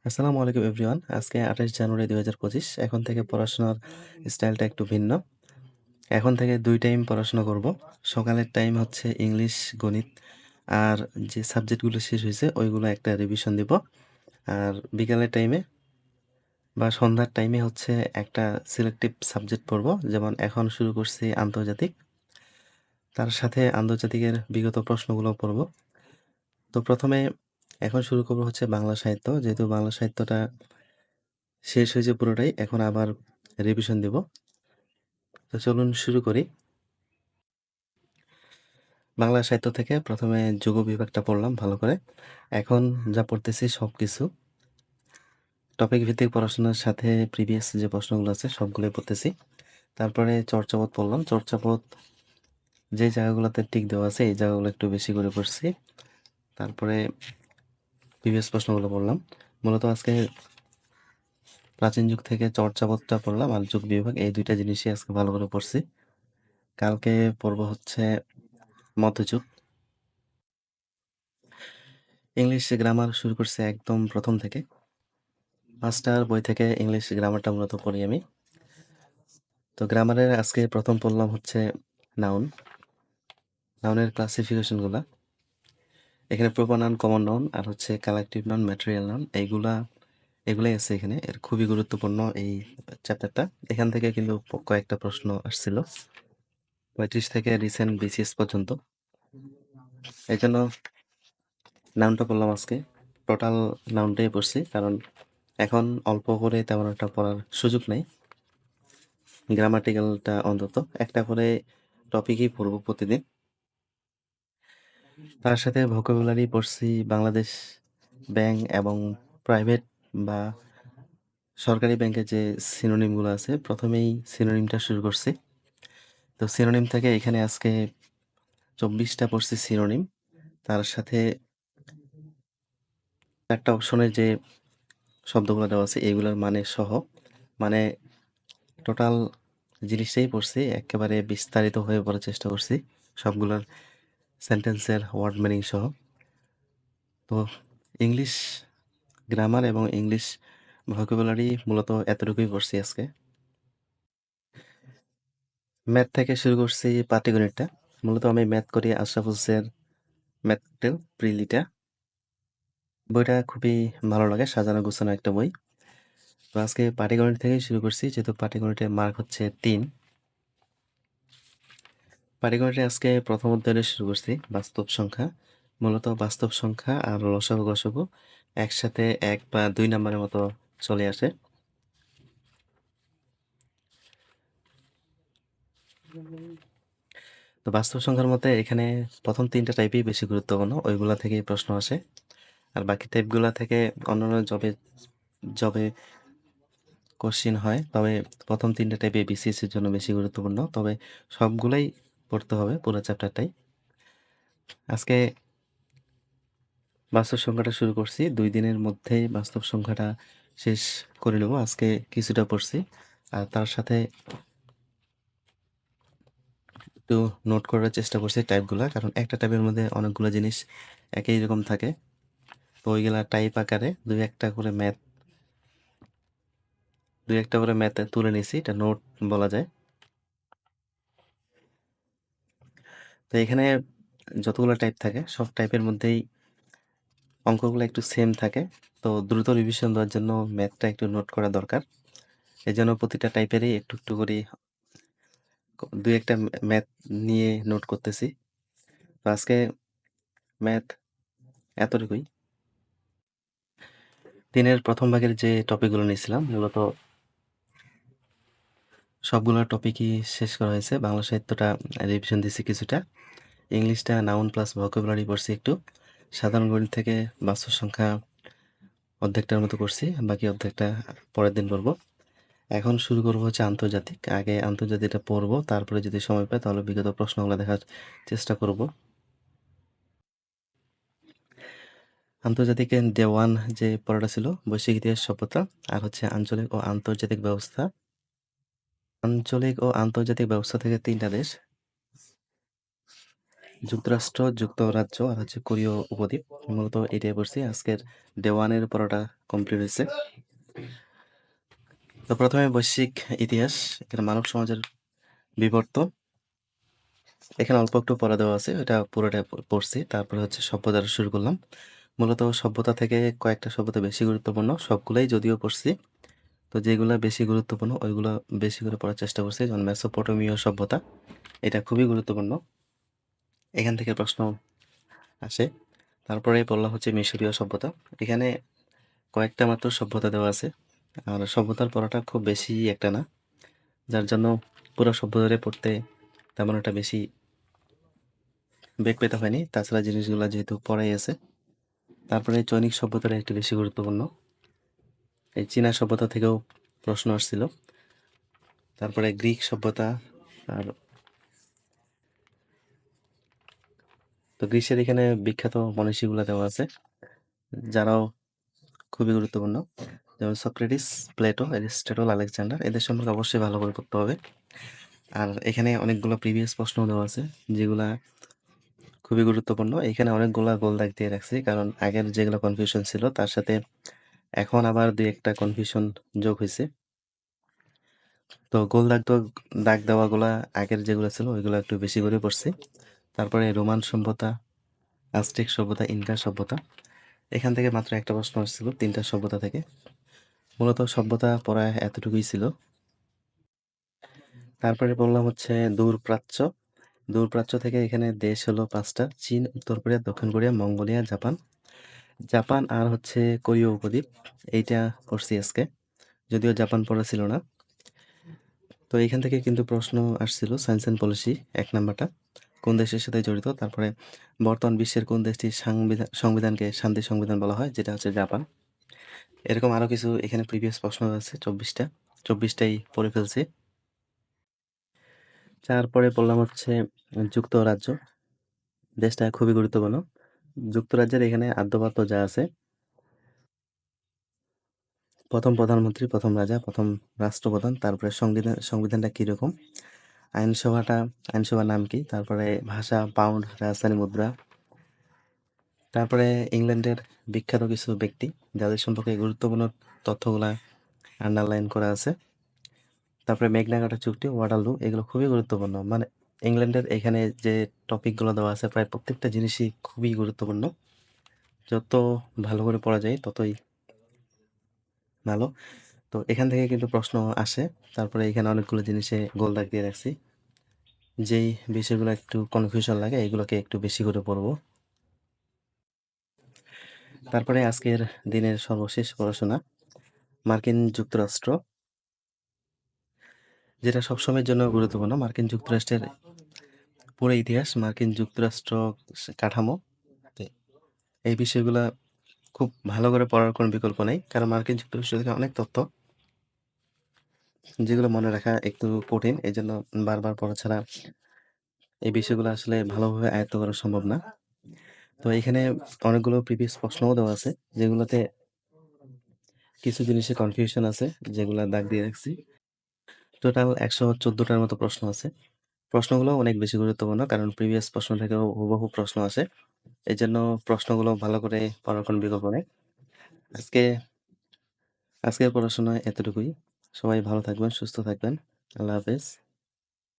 আসসালামু আলাইকুম এভরিওয়ান। আজকে ২৮ জানুয়ারি ২০২৫। এখন থেকে পড়াশোনার স্টাইলটা একটু ভিন্ন। এখন থেকে ২ টাইম পড়াশোনা করব। সকালের টাইম হচ্ছে ইংলিশ, গণিত আর যে সাবজেক্টগুলো শেষ হয়েছে ওইগুলো একটা রিভিশন দিব। আর বিকালের টাইমে বা সন্ধ্যার টাইমে হচ্ছে একটা সিলেক্টিভ সাবজেক্ট পড়ব। যেমন এখন শুরু করছি আন্তর্জাতিক। তার সাথে আন্তর্জাতিকের বিগত প্রশ্নগুলো পড়ব। তো প্রথমে এখন শুরু করব হচ্ছে বাংলা সাহিত্য। যেহেতু বাংলা সাহিত্যটা শেষ হয়েছে পুরোটাই, এখন আবার রিভিশন দিব। তো চলুন শুরু করি। বাংলা সাহিত্য থেকে প্রথমে যুগ বিভাগটা পড়লাম ভালো করে। এখন যা পড়তেছি সবকিছু টপিক ভিত্তিক পড়াশোনার সাথে প্রিভিয়াস যে প্রশ্নগুলো আছে সবগুলোই পড়তেছি। তারপরে চর্যাপদ পড়লাম। চর্যাপদ যে জায়গাগুলোতে টিক দেওয়া আছে এই জায়গাগুলো একটু বেশি করে পড়ছি। তারপরে প্রিভিয়াস প্রশ্নগুলো পড়লাম। মূলত আজকে প্রাচীন যুগ থেকে চর্যাপদটা পড়লাম আর যুগ বিভাগ, এই দুইটা জিনিসই আজকে ভালো করে পড়ছি। কালকে পড়ব হচ্ছে মধ্যযুগ। ইংলিশ গ্রামার শুরু করছি একদম প্রথম থেকে। মাস্টার বই থেকে ইংলিশ গ্রামারটা মূলত পড়ি আমি। তো গ্রামারের আজকে প্রথম পড়লাম হচ্ছে নাউন। নাউনের ক্লাসিফিকেশনগুলা। এখানে প্রপার নাউন, কমন নাউন আর হচ্ছে কালেকটিভ নাউন, ম্যাটেরিয়াল নাউন, এগুলাই আছে এখানে। এর খুবই গুরুত্বপূর্ণ এই চ্যাপ্টারটা। এখান থেকে কিন্তু কয়েকটা প্রশ্ন আসছিল ৩৫ থেকে রিসেন্ট বিসিএস পর্যন্ত। এই জন্য নাউনটা পড়লাম আজকে। টোটাল নাউনটাই পড়ছি, কারণ এখন অল্প করে তেমন একটা পড়ার সুযোগ নেই। গ্রামাটিক্যালটা অন্তত একটা করে টপিকই পড়ব প্রতিদিন। তার সাথে ভোকাবুলারি পড়ছি বাংলাদেশ ব্যাংক এবং প্রাইভেট বা সরকারি ব্যাংকের যে সিনোনিমগুলো আছে, প্রথমেই সিনোনিমটা শুরু করছি। তো সিনোনিম থেকে এখানে আজকে ২৪টা পড়ছি সিনোনিম। তার সাথে ৪টা অপশনের যে শব্দগুলো দেওয়া আছে এইগুলোর মানে সহ, মানে টোটাল জিনিসটাই পড়ছি। একেবারে বিস্তারিত হয়ে পড়ার চেষ্টা করছি সবগুলোর সেন্টেন্সের ওয়ার্ড মিনিং সহ। তো ইংলিশ গ্রামার এবং ইংলিশ ভোকাবুলারি মূলত এতটুকুই পড়ছি আজকে। ম্যাথ থেকে শুরু করছি পাটিগণিতটা। মূলত আমি ম্যাথ করি আশরাফুল স্যার ম্যাথটেল প্রিলিটা। বইটা খুবই ভালো লাগে, সাজানো গোছানো একটা বই। তো আজকে পাটিগণিত থেকেই শুরু করছি, যেহেতু পাটিগণিতের মার্ক হচ্ছে ৩। পাটিগণিতে আজকে প্রথম অধ্যায়ে শুরু করছি বাস্তব সংখ্যা। মূলত বাস্তব সংখ্যা আর লসাগু গসাগু একসাথে ১ বা ২ নাম্বারের মতো চলে আসে। তো বাস্তব সংখ্যার মধ্যে এখানে প্রথম ৩টা টাইপই বেশি গুরুত্বপূর্ণ, ওইগুলা থেকেই প্রশ্ন আসে। আর বাকি টাইপগুলা থেকে অন্যান্য জবে জবে কোশ্চিন হয়, তবে প্রথম ৩টা টাইপে বিসিএস এর জন্য বেশি গুরুত্বপূর্ণ। তবে সবগুলাই পড়তে হবে, পুরো চ্যাপ্টারটাই। আজকে বাস্তব সংখ্যাটা শুরু করছি, ২ দিনের মধ্যেই বাস্তব সংখ্যাটা শেষ করে নেব। আজকে কিছুটা পড়ছি আর তার সাথে একটু নোট করার চেষ্টা করছি টাইপগুলা, কারণ একটা টাইপের মধ্যে অনেকগুলো জিনিস একই রকম থাকে। তো ওইগুলা টাইপ আকারে ২-১টা করে ম্যাথ তুলে নিছি, এটা নোট বলা যায়। তো এখানে যতগুলো টাইপ থাকে সব টাইপের মধ্যেই অঙ্কগুলো একটু সেম থাকে। তো দ্রুত রিভিশন দেওয়ার জন্য ম্যাথটা একটু নোট করা দরকার। এজন্য প্রতিটা টাইপেরই একটু একটু করে ২-১টা ম্যাথ নিয়ে নোট করতেছি। তো আজকে ম্যাথ এতটুকুই। দিনের প্রথম ভাগের যে টপিকগুলো নিয়েছিলাম মূলত সবগুলো টপিকই শেষ করা হয়েছে। বাংলা সাহিত্যটা রিভিশন দিছি কিছুটা। ইংলিশটা নাউন প্লাস ভোকাবুলারি পড়ছি একটু। সাধারণ গণিত থেকে বাস্তব সংখ্যা অর্ধেকটার মতো করছি, বাকি অর্ধেকটা পরের দিন পড়ব। এখন শুরু করব হচ্ছে আন্তর্জাতিক। আগে আন্তর্জাতিকটা পড়ব, তারপরে যদি সময় পাই তাহলে বিগত প্রশ্নগুলো দেখার চেষ্টা করব। আন্তর্জাতিকের ডে 1 যে পড়াটা ছিল বৈশ্বিক ইতিহাস সভ্যতা আর হচ্ছে আঞ্চলিক ও আন্তর্জাতিক ব্যবস্থা। আঞ্চলিক ও আন্তর্জাতিক ব্যবস্থা থেকে ৩টা দেশ, যুক্তরাষ্ট্র, যুক্তরাজ্য আর হচ্ছে কোরীয় উপদ্বীপ। মূলত এটাই পড়ছি। আজকের ডে 1 এর পড়াটা কমপ্লিট হইছে। তো প্রথমে বৈশ্বিক ইতিহাস, এখানে মানব সমাজের বিবর্তন। এখানে অল্প একটু পড়া দেওয়া আছে, ওটা পুরোটা পড়ছি। তারপরে হচ্ছে সভ্যতাটা শুরু করলাম। মূলত সভ্যতা থেকে কয়েকটা সভ্যতা বেশি গুরুত্বপূর্ণ, সবগুলাই যদিও পড়ছি। তো যেগুলা বেশি গুরুত্বপূর্ণ ওইগুলো বেশি করে পড়ার চেষ্টা করছি। যেমন মেসোপটেমীয় সভ্যতা, এটা খুবই গুরুত্বপূর্ণ, এখান থেকে প্রশ্ন আসে। তারপরে পড়লাম হচ্ছে মিশরীয় সভ্যতা। এখানে কয়েকটা মাত্র সভ্যতা দেওয়া আছে, আর সভ্যতার পড়াটা খুব বেশি একটা না, যার জন্য পুরো সভ্যতারে পড়তে তেমন একটা বেশি বেগ পেতে হয়নি। তাছাড়া জিনিসগুলো যেহেতু পড়াই আছে। তারপরে চৈনিক সভ্যতাটা একটু বেশি গুরুত্বপূর্ণ, এই চীনা সভ্যতা থেকেও প্রশ্ন আসছিল। তারপরে গ্রিক সভ্যতা, আর তো গ্রিসের এখানে বিখ্যাত মনীষীগুলো দেওয়া আছে, যারাও খুবই গুরুত্বপূর্ণ, যেমন সক্রেটিস, প্লেটো, অ্যারিস্টটল, আলেকজান্ডার। এদের সম্পর্কে অবশ্যই ভালো করে পড়তে হবে। আর এখানে অনেকগুলো প্রিভিয়াস প্রশ্ন দেওয়া আছে, যেগুলা খুবই গুরুত্বপূর্ণ। এখানে অনেকগুলা গোল দাগ দিয়ে রাখছি, কারণ আগের যেগুলো কনফিউশন ছিল তার সাথে এখন আবার দুই একটা কনফিউশন যোগ হয়েছে। তো গোল দাগ দেওয়াগুলা আগের যেগুলো ছিল ওইগুলো একটু বেশি করে পড়ছি। তারপরে রোমান সভ্যতা, আজটেক সভ্যতা, ইনকা সভ্যতা, এখান থেকে মাত্র একটা প্রশ্ন আসছিল 3টা সভ্যতা থেকে। মূলত সভ্যতা পড়া এতটুকুই ছিল। তারপরে বললাম হচ্ছে দূরপ্রাচ্য। দূরপ্রাচ্য থেকে এখানে দেশ হলো 5টা: চীন, উত্তর কোরিয়া, দক্ষিণ কোরিয়া, মঙ্গোলিয়া, জাপান। জাপান আর হচ্ছে কোরীয় উপদ্বীপ, এইটা করছি আজকে, যদিও জাপান পড়া ছিল না। তো এখান থেকে কিন্তু প্রশ্ন আসছিল সায়েন্স অ্যান্ড পলিসি 1 নাম্বারটা, কোন দেশের সাথে জড়িত। তারপরে বর্তমান বিশ্বের কোন দেশটির সংবিধানকে শান্তি সংবিধান বলা হয়, যেটা হচ্ছে জাপান। এরকম আরো কিছু এখানে প্রিভিয়াস প্রশ্ন আছে 24টা, 24টাই পড়ে ফেলছি। তারপরে বললাম হচ্ছে যুক্তরাজ্য, দেশটা খুবই গুরুত্বপূর্ণ। যুক্তরাজ্যের এখানে আদ্যপাত্য যা আছে, প্রথম প্রধানমন্ত্রী, প্রথম রাজা, প্রথম রাষ্ট্রপ্রধান, তারপরে সংবিধানটা কিরকম, আইনসভার নাম কি, তারপরে ভাষা পাউন্ড, রাজধানী মুদ্রা। তারপরে ইংল্যান্ডের বিখ্যাত কিছু ব্যক্তি যাদের সম্পর্কে গুরুত্বপূর্ণ তথ্যগুলা আন্ডারলাইন করা আছে। তারপরে মেঘনা কাটা চুক্তি, ওয়াটারলু, এগুলো খুবই গুরুত্বপূর্ণ। মানে ইংল্যান্ডের এখানে যে টপিকগুলো দেওয়া আছে প্রায় প্রত্যেকটা জিনিসই খুবই গুরুত্বপূর্ণ। যত ভালো করে পড়া যায় ততই ভালো। তো এখান থেকে কিন্তু প্রশ্ন আসে। তারপরে এখানে অনেকগুলো জিনিসে গোল দাগ দিয়ে রাখছি, যেই বিষয়গুলো একটু কনফিউশন লাগে এগুলোকে একটু বেশি করে পড়বো। তারপরে আজকের দিনের সর্বশেষ পড়াশোনা, মার্কিন যুক্তরাষ্ট্র, যেটা সবসময়ের জন্য গুরুত্বপূর্ণ। মার্কিন যুক্তরাষ্ট্রের পুরো ইতিহাস, মার্কিন যুক্তরাষ্ট্র কাঠামো, তো এই বিষয়গুলা খুব ভালো করে পড়ার কোনো বিকল্প নেই, কারণ মার্কিন যুক্তরাষ্ট্র থেকে অনেক তথ্য যেগুলো মনে রাখা একটু কঠিন। এই জন্য বারবার পড়া ছাড়া এই বিষয়গুলো আসলে ভালোভাবে আয়ত্ত করা সম্ভব না। তো এখানে অনেকগুলো প্রিভিয়াস প্রশ্নও দেওয়া আছে, যেগুলোতে কিছু জিনিসে কনফিউশন আছে, যেগুলা দাগ দিয়ে রাখছি। টোটাল 114টার মতো প্রশ্ন আছে। প্রশ্নগুলো অনেক বেশি গুরুত্বপূর্ণ, কারণ প্রিভিয়াস প্রশ্ন থেকেও হুবহু প্রশ্ন আসে। এই জন্য প্রশ্নগুলো ভালো করে পড়ার কোনো বিকল্প নেই। আজকে আজকের পড়াশোনা এতটুকুই। সবাই ভালো থাকবেন, সুস্থ থাকবেন। আল্লাহ হাফেজ।